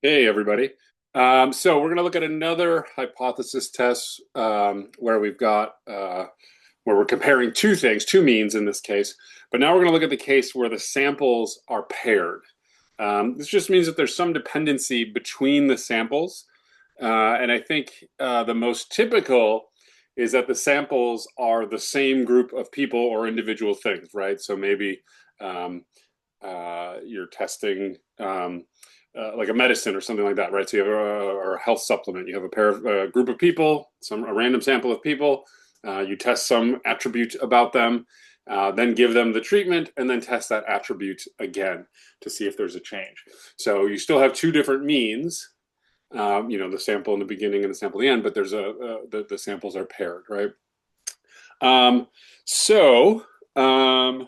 Hey, everybody. So we're going to look at another hypothesis test where we're comparing two things, two means in this case. But now we're going to look at the case where the samples are paired. This just means that there's some dependency between the samples. And I think the most typical is that the samples are the same group of people or individual things, right? So maybe um, you're testing like a medicine or something like that, right? So you have or a health supplement. You have a group of people, a random sample of people. You test some attribute about them, then give them the treatment, and then test that attribute again to see if there's a change. So you still have two different means. The sample in the beginning and the sample at the end, but the samples are paired, right? Um, so um,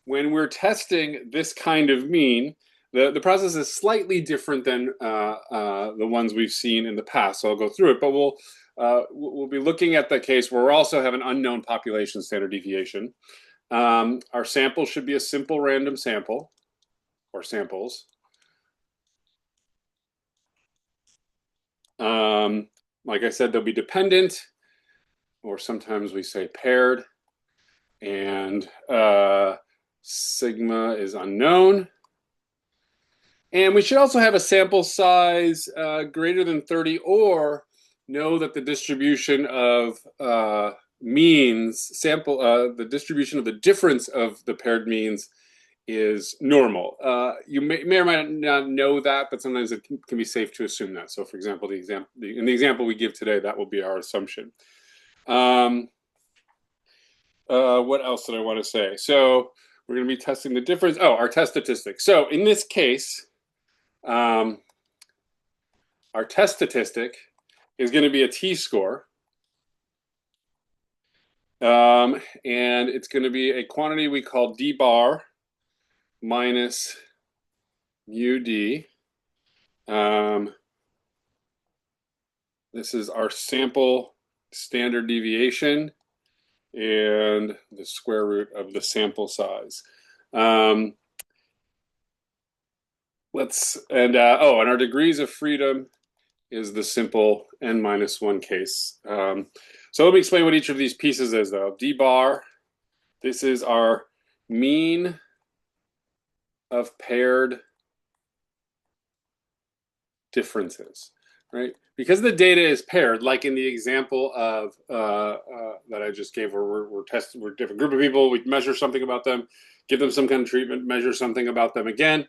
when we're testing this kind of mean, the process is slightly different than the ones we've seen in the past. So I'll go through it, but we'll be looking at the case where we also have an unknown population standard deviation. Our sample should be a simple random sample or samples. Like I said, they'll be dependent, or sometimes we say paired, and sigma is unknown. And we should also have a sample size greater than 30, or know that the distribution of the distribution of the difference of the paired means is normal. You may or might not know that, but sometimes it can be safe to assume that. So, for example, in the example we give today, that will be our assumption. What else did I want to say? So we're going to be testing the difference. Oh, our test statistics. So in this case, our test statistic is going to be a t-score. And it's going to be a quantity we call d bar minus mu d. This is our sample standard deviation and the square root of the sample size. And our degrees of freedom is the simple n minus one case. So let me explain what each of these pieces is, though. D bar, this is our mean of paired differences, right? Because the data is paired, like in the example of that I just gave, where we're a different group of people, we measure something about them, give them some kind of treatment, measure something about them again.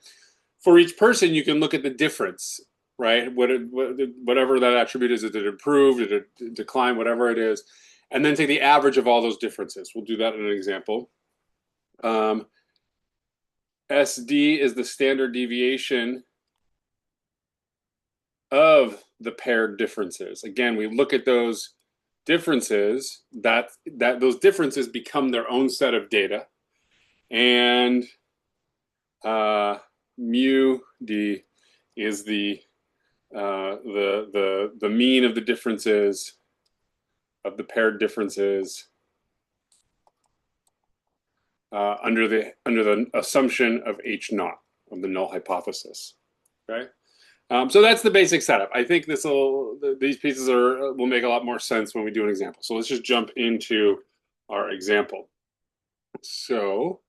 For each person, you can look at the difference, right? Whatever that attribute is, did it improve, did it decline, whatever it is, and then take the average of all those differences. We'll do that in an example. SD is the standard deviation of the paired differences. Again, we look at those differences, that those differences become their own set of data, and mu d is the mean of the differences of the paired differences under the assumption of H naught, of the null hypothesis. Okay. So that's the basic setup. I think these pieces will make a lot more sense when we do an example. So let's just jump into our example. So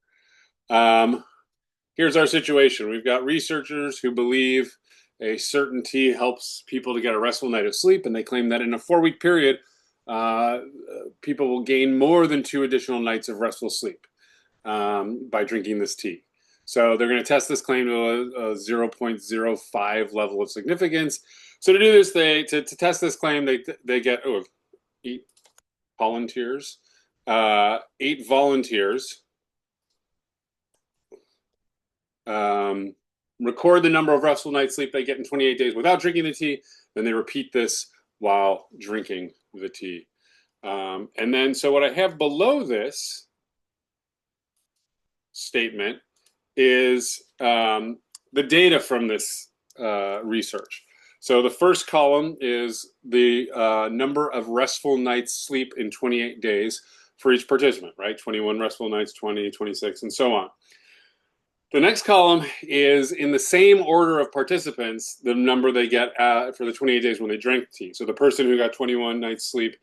here's our situation. We've got researchers who believe a certain tea helps people to get a restful night of sleep, and they claim that in a 4-week period, people will gain more than 2 additional nights of restful sleep by drinking this tea. So they're going to test this claim to a 0.05 level of significance. So to do this, to test this claim, they get 8 volunteers, 8 volunteers. Record the number of restful nights sleep they get in 28 days without drinking the tea. Then they repeat this while drinking the tea. And then, so what I have below this statement is the data from this research. So the first column is the number of restful nights sleep in 28 days for each participant, right? 21 restful nights, 20, 26, and so on. The next column is in the same order of participants, the number they get for the 28 days when they drank tea. So the person who got 21 nights sleep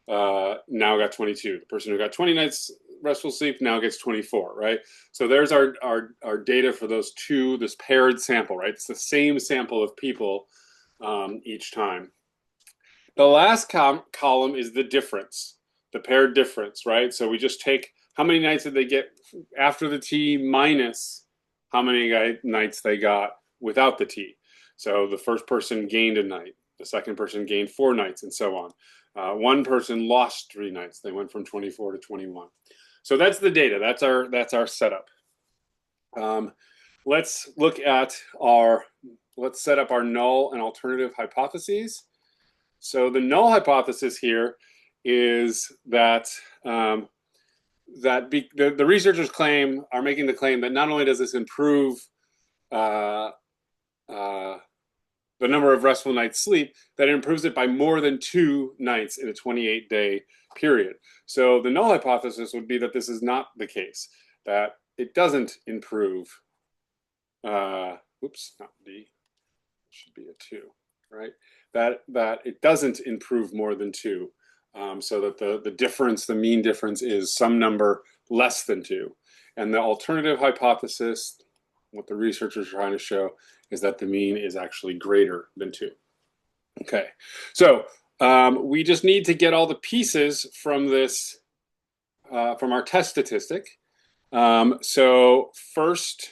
now got 22. The person who got 20 nights restful sleep now gets 24, right? So there's our data for those two, this paired sample, right? It's the same sample of people each time. The last column is the difference, the paired difference, right? So we just take how many nights did they get after the tea minus how many nights they got without the tea. So the first person gained a night, the second person gained 4 nights, and so on. One person lost 3 nights. They went from 24 to 21. So that's the data. That's our setup. Let's look at let's set up our null and alternative hypotheses. So the null hypothesis here is that the researchers are making the claim that not only does this improve the number of restful nights sleep, that it improves it by more than 2 nights in a 28-day period. So the null hypothesis would be that this is not the case, that it doesn't improve. Oops, not D. It should be a 2, right? That it doesn't improve more than 2. So that the difference, the mean difference, is some number less than 2. And the alternative hypothesis, what the researchers are trying to show, is that the mean is actually greater than 2. Okay, so we just need to get all the pieces from this, from our test statistic. So first,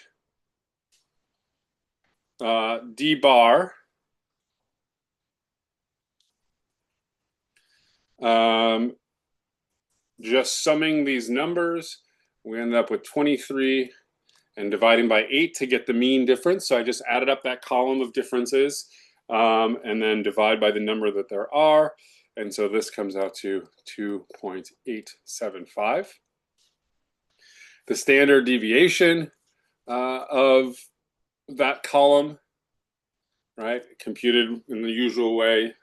D bar. Just summing these numbers, we end up with 23 and dividing by 8 to get the mean difference. So I just added up that column of differences and then divide by the number that there are. And so this comes out to 2.875. The standard deviation of that column, right, computed in the usual way,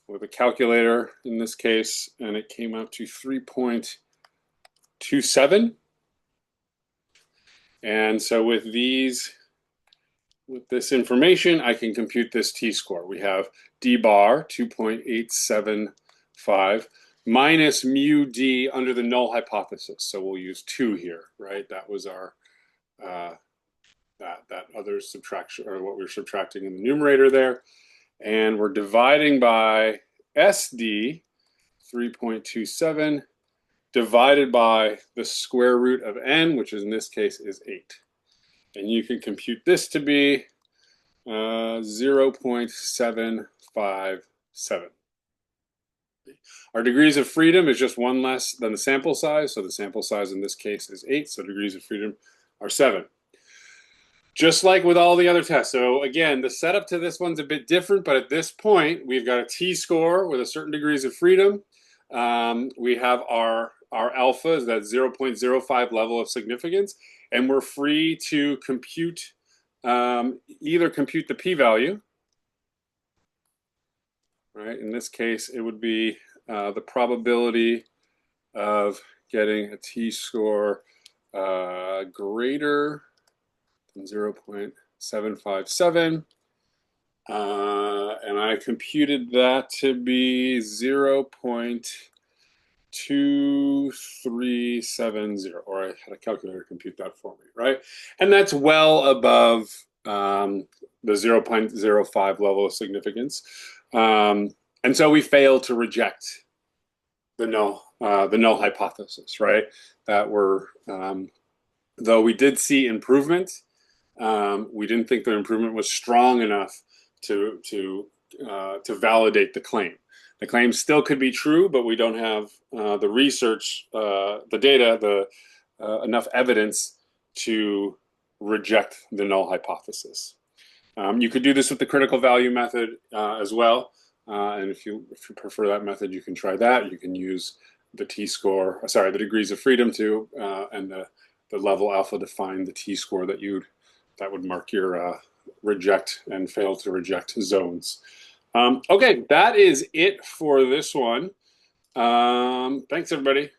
with a calculator in this case, and it came out to 3.27. And so with this information, I can compute this t-score. We have d bar 2.875 minus mu d under the null hypothesis. So we'll use 2 here, right? That was our that other subtraction, or what we're subtracting in the numerator there. And we're dividing by SD, 3.27, divided by the square root of n, which in this case is 8. And you can compute this to be 0.757. Our degrees of freedom is just 1 less than the sample size. So the sample size in this case is 8. So degrees of freedom are 7. Just like with all the other tests. So again, the setup to this one's a bit different, but at this point, we've got a t-score with a certain degrees of freedom. We have our alpha is that 0.05 level of significance, and we're free to compute, either compute the p-value, right? In this case, it would be the probability of getting a t-score greater than 0.757. And I computed that to be 0.2370, or I had a calculator compute that for me, right? And that's well above the 0.05 level of significance. And so we failed to reject the null hypothesis, right? That though we did see improvement, we didn't think the improvement was strong enough to validate the claim. The claim still could be true, but we don't have the research, the data, enough evidence to reject the null hypothesis. You could do this with the critical value method as well, and if you prefer that method, you can try that. You can use the t-score, the degrees of freedom to, and the level alpha to find the t-score that would mark your reject and fail to reject zones. Okay, that is it for this one. Thanks, everybody.